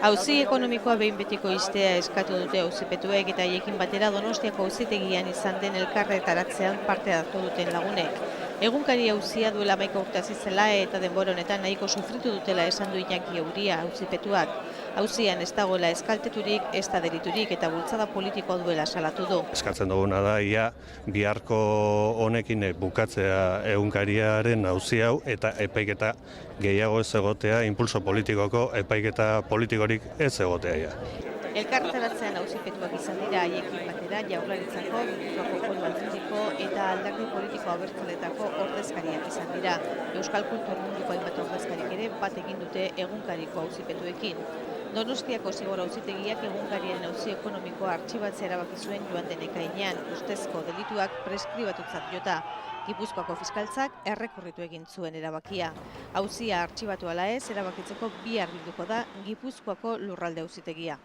Auzi ekonomikoa behin betiko ixtea eskatu dute auzipetuek eta haiekin batera Donostiako auzitegian izan den elkarretaratzean parte hartu duten lagunek. Egunkari auzia duela 11 urte hasi zela eta denbora honetan nahiko sufritu dutela esan du Iñaki Euria auzipetuak. Auzian ez dagoela eskalteturik, ez da deliturik eta bultzada politikoa duela salatu du. Eskatzen duguna da ia biharko honekin bukatzea egunkariaren auzi hau eta epaiketa gehiago ez egotea, impulso politikoko epaiketa politikorik ez egotea ia. Elkarretaratzean auzipetuak izan dira haiekin batera Jaurlaritzako, Gipuzkoako Foru Aldundiko eta alderdi politiko abertzaletako ordezkariak izan dira. Euskal kultur munduko hainbat ordezkarik ere bat egin dute egunkariko auzipetuekin. Donostiako zigor auzitegiak egunkarien auzi ekonomikoa artxibatzea erabaki zuen joan den ekainean, ustezko delituak preskribatutzat jota. Gipuzkoako fiskaltzak errekurritu egin zuen erabakia. Auzia artxibatu ala ez erabakitzeko bihar bilduko da Gipuzkoako lurralde auzitegia.